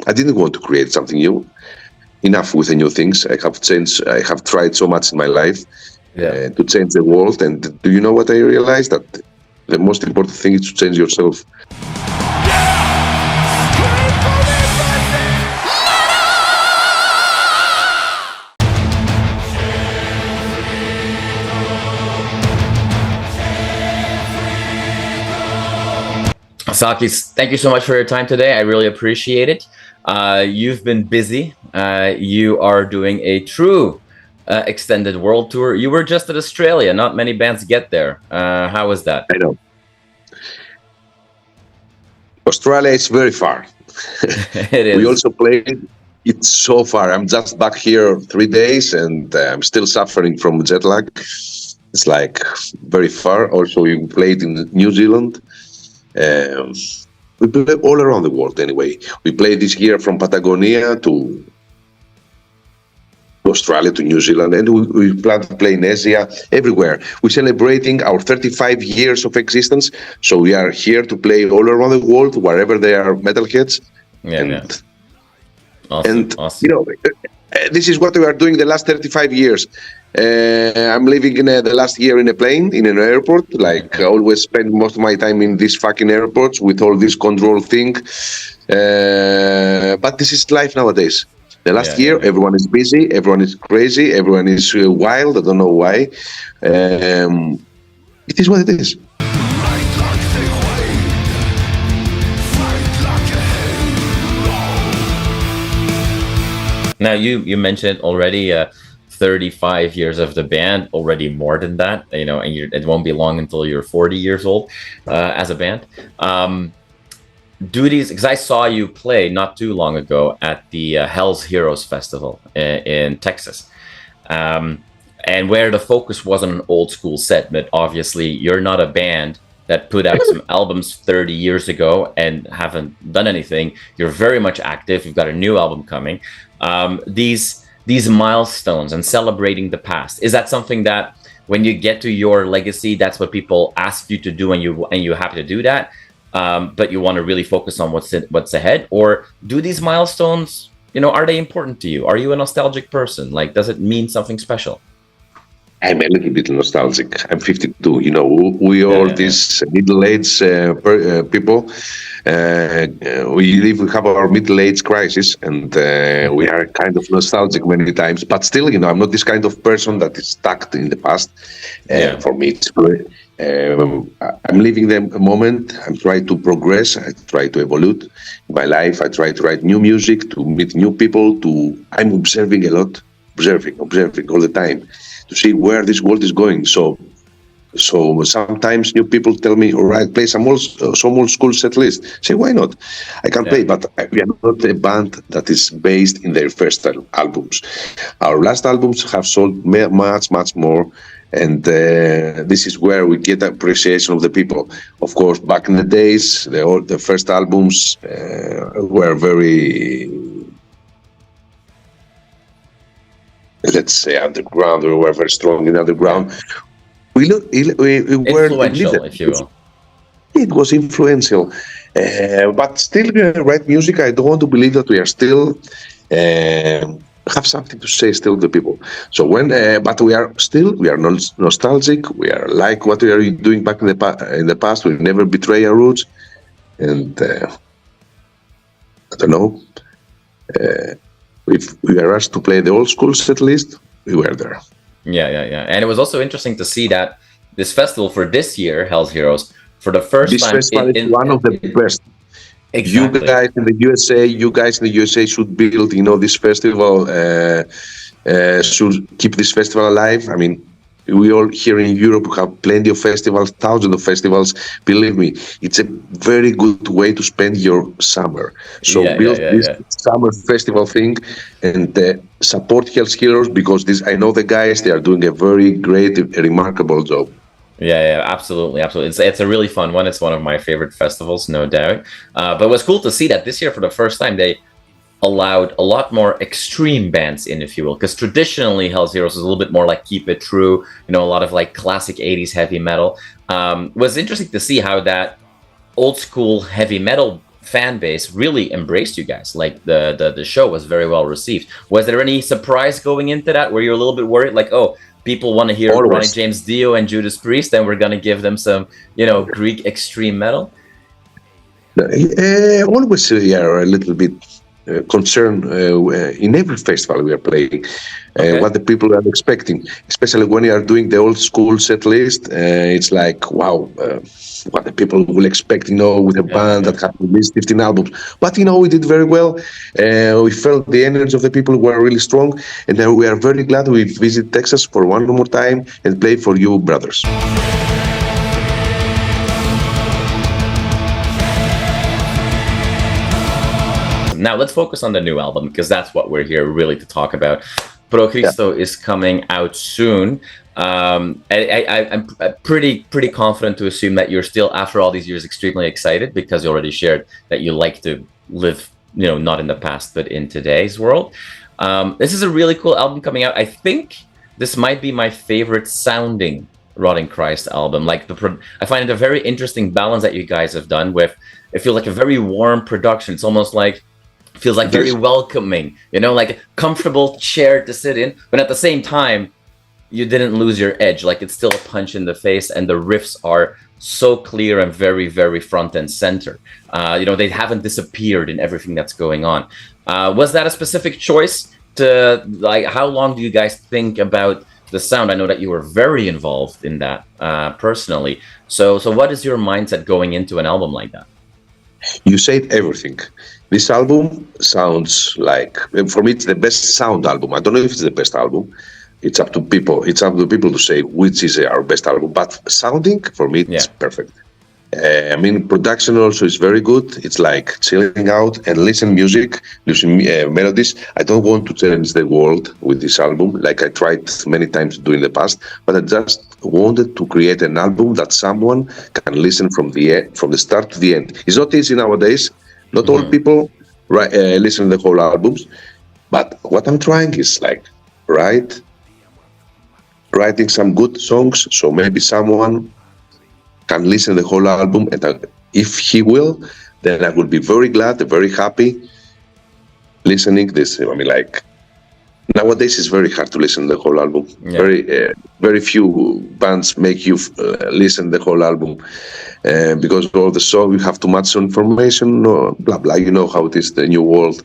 I didn't want to create something new. Enough with the new things. I have changed. I have tried so much in my life to change the world. And do you know what I realized? That the most important thing is to change yourself. Sakis, thank you so much for your time today. I really appreciate it. You've been busy. You are doing a true extended world tour. You were just at Australia. Not many bands get there. How was that? I know. Australia is very far. It is. We also played. It's so far. I'm just back here 3 days, and I'm still suffering from jet lag. It's like very far. Also, we played in New Zealand. We play all around the world anyway. We played this year from Patagonia to Australia to New Zealand, and we plan to play in Asia, everywhere. We're celebrating our 35 years of existence, so we are here to play all around the world, wherever there are metalheads. Awesome. You know, this is what we are doing the last 35 years. I'm living in the last year in a plane, in an airport. Like I always spend most of my time in these fucking airports with all this control thing. But this is life nowadays. The last year, everyone is busy, everyone is crazy, everyone is wild. I don't know why. It is what it is. Now, you mentioned already 35 years of the band, already more than that, you know, and it won't be long until you're 40 years old as a band. Do these, because I saw you play not too long ago at the Hell's Heroes Festival in Texas, and where the focus was on an old school set, but obviously you're not a band that put out some albums 30 years ago and haven't done anything. You're very much active. You've got a new album coming. These milestones and celebrating the past, is that something that when you get to your legacy, that's what people ask you to do, and you're happy to do that, but you want to really focus on what's ahead? Or do these milestones, you know, are they important to you? Are you a nostalgic person? Like, does it mean something special? I'm a little bit nostalgic. I'm 52. You know, we all these middle-aged people. We have our middle-age crisis, and we are kind of nostalgic many times. But still, you know, I'm not this kind of person that is stuck in the past. For me, it's great. I'm living the moment. I'm trying to progress. I try to evolve in my life. I try to write new music, to meet new people. I'm observing a lot, observing all the time, to see where this world is going. So sometimes new people tell me, all right, play some old school set list. Say, why not? I can play, but we are not a band that is based in their first albums. Our last albums have sold much more, and this is where we get appreciation of the people. Of course, back in the days, the first albums were very, let's say, underground, or were very strong in underground. We were influential, if you will. It was influential, but still, we write music. I don't want to believe that we are still have something to say still to the people. So but we are nostalgic. We are like what we are doing back in the past. We never betray our roots, and I don't know. If we are asked to play the old school set list, we were there. Yeah. And it was also interesting to see that this festival for this year, Hell's Heroes, for the first time. This festival is one of the best. Exactly. You guys in the USA should build, you know, this festival, should keep this festival alive. I mean, we all here in Europe have plenty of festivals, thousands of festivals. Believe me, it's a very good way to spend your summer. So build this summer festival thing, and support Hell's Heroes, because I know the guys, they are doing a very great, remarkable job. Yeah, absolutely. It's a really fun one. It's one of my favorite festivals, no doubt. But it was cool to see that this year, for the first time, they allowed a lot more extreme bands in, if you will, because traditionally Hell's Heroes is a little bit more like keep it true, you know, a lot of like classic 80s heavy metal. Was interesting to see how that old school heavy metal fan base really embraced you guys. Like the show was very well received. Was there any surprise going into that where you're a little bit worried, like, oh, people want to hear Ronnie James Dio and Judas Priest, and we're going to give them some, Greek extreme metal? Always we are a little bit concerned in every festival we are playing, what the people are expecting, especially when you are doing the old school set list. It's like, wow, what the people will expect, with a band that have released 15 albums. But, we did very well. We felt the energy of the people were really strong, and we are very glad we visit Texas for one more time and play for you, brothers. Now let's focus on the new album, because that's what we're here really to talk about. Pro Xristou is coming out soon. I'm pretty confident to assume that you're still, after all these years, extremely excited, because you already shared that you like to live, not in the past, but in today's world. This is a really cool album coming out. I think this might be my favorite sounding Rotting Christ album. Like I find it a very interesting balance that you guys have done with, it feels like a very warm production. It's almost like, feels like very welcoming, like a comfortable chair to sit in, but at the same time, you didn't lose your edge. Like, it's still a punch in the face, and the riffs are so clear and very, very front and center. They haven't disappeared in everything that's going on. Was that a specific choice to, like, how long do you guys think about the sound? I know that you were very involved in that personally. So what is your mindset going into an album like that? You said everything. This album sounds like, for me, it's the best sound album. I don't know if it's the best album. It's up to people. It's up to people to say which is our best album. But sounding, for me, it's perfect. Production also is very good. It's like chilling out and listen music, listen melodies. I don't want to change the world with this album, like I tried many times to do in the past. But I just wanted to create an album that someone can listen from the start to the end. It's not easy nowadays. Not all people listen to the whole albums. But what I'm trying is like writing some good songs, so maybe someone can listen to the whole album, and if he will, then I will be very glad, very happy listening this. Nowadays it's very hard to listen to the whole album. Very few bands make you listen to the whole album because all the song you have too much information, blah blah. You know how it is, the new world.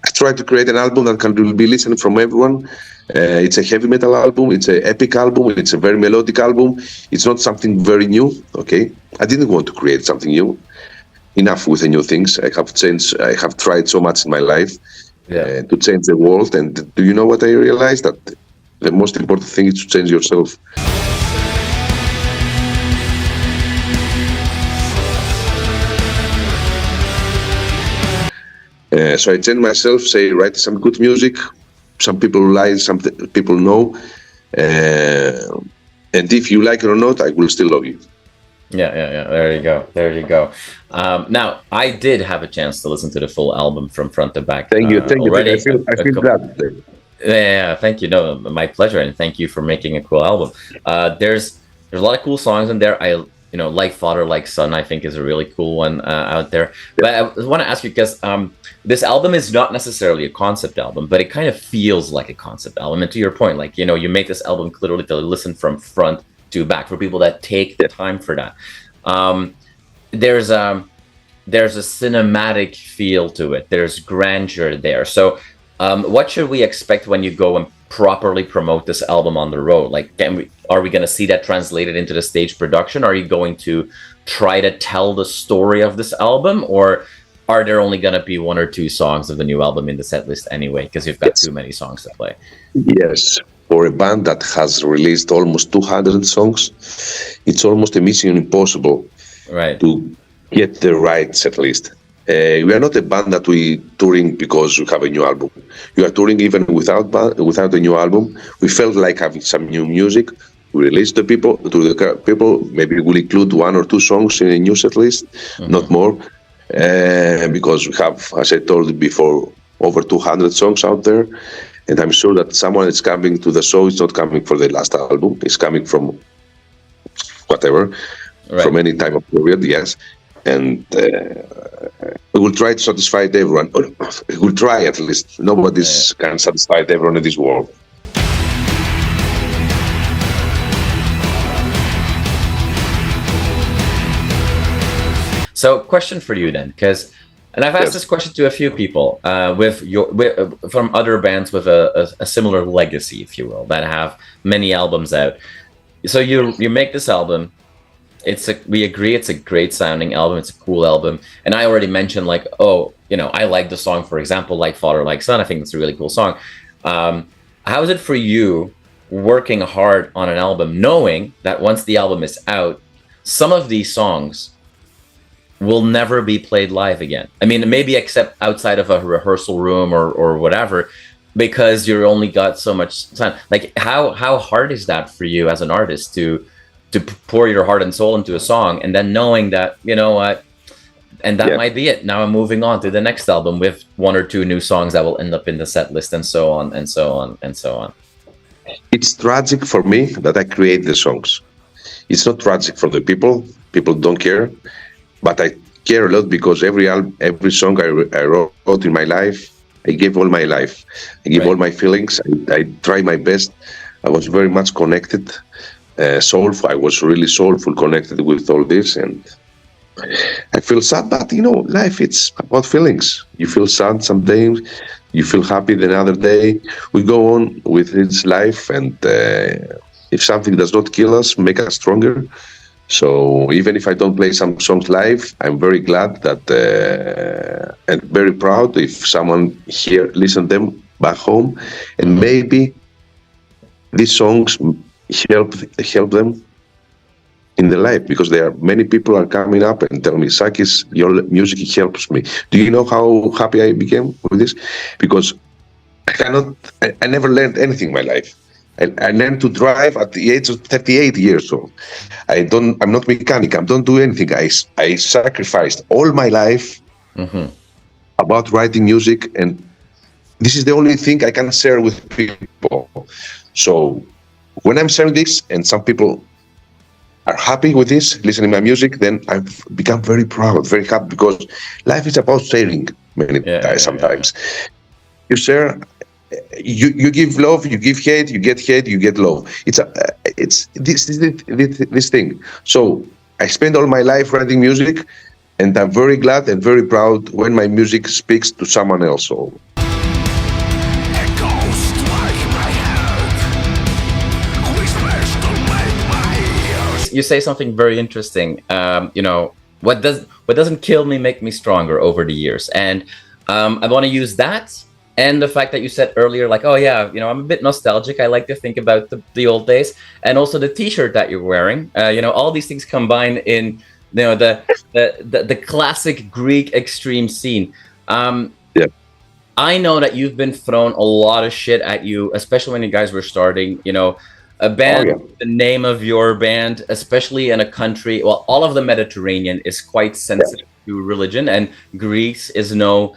I try to create an album that can be listened from everyone. It's a heavy metal album, it's an epic album, it's a very melodic album. It's not something very new, okay? I didn't want to create something new. Enough with the new things. I have tried so much in my life to change the world. And do you know what I realized? That the most important thing is to change yourself. So I changed myself, write some good music. Some people like, some people know. And if you like it or not, I will still love you. Yeah. There you go. Now, I did have a chance to listen to the full album from front to back. Thank you. I feel glad. Yeah, thank you. No, my pleasure, and thank you for making a cool album. There's a lot of cool songs in there. Like Father, Like Son, I think is a really cool one out there. But I want to ask you, because this album is not necessarily a concept album, but it kind of feels like a concept album. And to your point, like, you make this album clearly to listen from front to back for people that take the time for that. There's a cinematic feel to it. There's grandeur there. So what should we expect when you go and properly promote this album on the road? Like, are we going to see that translated into the stage production? Are you going to try to tell the story of this album, or are there only going to be one or two songs of the new album in the set list anyway, because you've got too many songs to play? Yes. For a band that has released almost 200 songs, it's almost a mission impossible to get the right set list. We are not a band that we touring because we have a new album. We are touring even without a new album. We felt like having some new music. We released to the people. Maybe we'll include one or two songs in a new set list, not more, because we have, as I told you before, over 200 songs out there. And I'm sure that someone is coming to the show is not coming for the last album. It's coming from whatever, from any time of period, yes. and we will try to satisfy everyone. We will try at least. Nobody can satisfy everyone in this world. So, question for you then, and I've asked this question to a few people from other bands with a similar legacy, if you will, that have many albums out. So you make this album. We agree it's a great sounding album. It's a cool album. And I already mentioned I like the song, for example, Like Father, Like Son. I think it's a really cool song. How is it for you working hard on an album, knowing that once the album is out, some of these songs will never be played live again? I mean, maybe except outside of a rehearsal room or whatever, because you only got so much time. Like, how hard is that for you as an artist to pour your heart and soul into a song, and then knowing that, you know what, and that might be it. Now I'm moving on to the next album with 1 or 2 new songs that will end up in the set list, and so on and so on and so on. It's tragic for me that I create the songs. It's not tragic for the people. People don't care. But I care a lot because every song I wrote in my life, I gave all my life. I give all my feelings. I try my best. I was very much connected, soulful. I was really soulful, connected with all this, and I feel sad. But life, it's about feelings. You feel sad some days, you feel happy the other day. We go on with its life, and if something does not kill us, make us stronger. So even if I don't play some songs live, I'm very glad that and very proud if someone here listen them back home, and maybe these songs help them in their life, because there are many people are coming up and tell me, Sakis, your music helps me. Do you know how happy I became with this? Because I never learned anything in my life. I learned to drive at the age of 38 years old. I'm not mechanic. I don't do anything. I sacrificed all my life about writing music, and this is the only thing I can share with people. So when I'm sharing this and some people are happy with this, listening to my music, then I've become very proud, very happy, because life is about sharing many times. Sometimes you share. You give love, you give hate, you get love. It's this thing. So I spend all my life writing music, and I'm very glad and very proud when my music speaks to someone else. So you say something very interesting. What doesn't kill me make me stronger over the years, and I want to use that. And the fact that you said earlier, like, oh yeah, I'm a bit nostalgic. I like to think about the old days, and also the T-shirt that you're wearing. All these things combined in, the classic Greek extreme scene. I know that you've been thrown a lot of shit at you, especially when you guys were starting. A band, the name of your band, especially in a country. Well, all of the Mediterranean is quite sensitive to religion, and Greece is no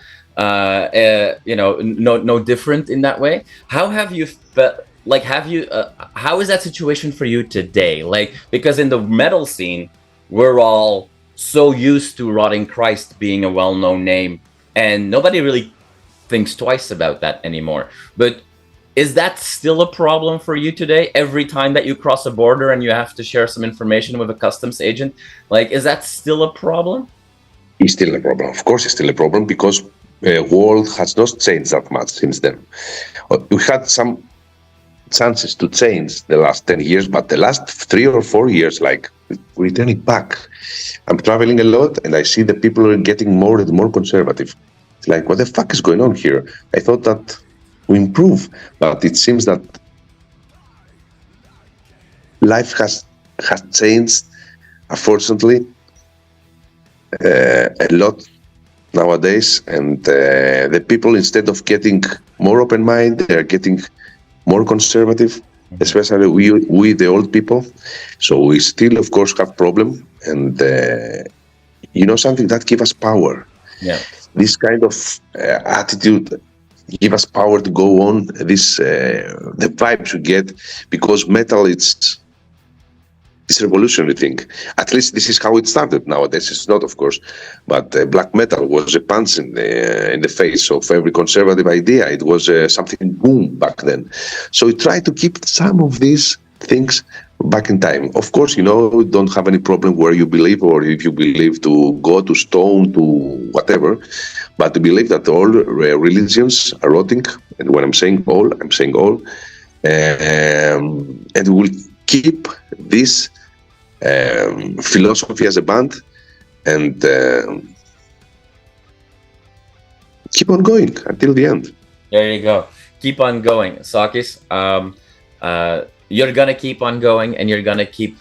different in that way. How have you felt? Like, how is that situation for you today? Like, because in the metal scene, we're all so used to Rotting Christ being a well-known name, and nobody really thinks twice about that anymore. But is that still a problem for you today? Every time that you cross a border and you have to share some information with a customs agent, like, is that still a problem? It's still a problem. Of course, it's still a problem, because the world has not changed that much since then. We had some chances to change the last 10 years, but the last 3 or 4 years, like, returning back. I'm traveling a lot, and I see that people are getting more and more conservative. It's like, what the fuck is going on here? I thought that we improve, but it seems that life has changed, unfortunately, a lot nowadays, and the people, instead of getting more open-minded, they're getting more conservative, especially we the old people. So we still, of course, have problem, and something that gives us power. This kind of attitude give us power to go on. This the vibes we get, because metal, it's this revolutionary thing. At least this is how it started. Nowadays it's not, of course, but black metal was a punch in the face of every conservative idea. It was something boom back then. So we try to keep some of these things back in time. Of course, don't have any problem where you believe, or if you believe to God, to stone, to whatever, but to believe that all religions are rotting. And when I'm saying all, and we will keep this philosophy as a band, and keep on going until the end. There you go. Keep on going, Sakis. You're gonna keep on going, and you're gonna keep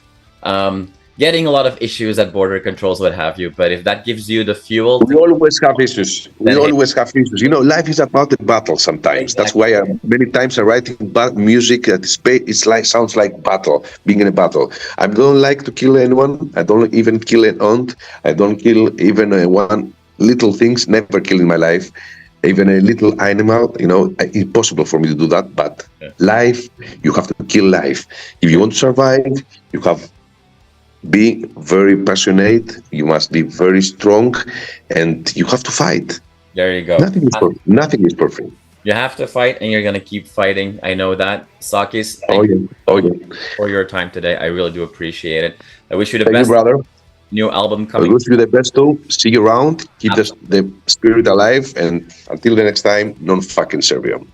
getting a lot of issues at border controls, what have you. But if that gives you the fuel, we always have issues. Life is about the battle sometimes. Exactly. That's why many times I'm writing music that sounds like battle, being in a battle. I don't like to kill anyone. I don't even kill an ant. I don't kill even one little things. Never kill in my life. Even a little animal, it's possible for me to do that. But life, you have to kill life. If you want to survive, you have be very passionate, you must be very strong, and you have to fight. There you go. Nothing is perfect. You have to fight, and you're gonna keep fighting. I know that. Sakis, thank you for your time today. I really do appreciate it. I wish you the best. Thank you, brother. New album coming. I wish you the best too. See you around. Keep the spirit alive, and until the next time, non fucking Serbian.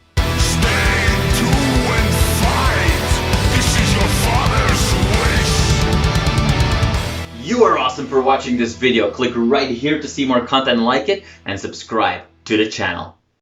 You are awesome for watching this video. Click right here to see more content like it and subscribe to the channel.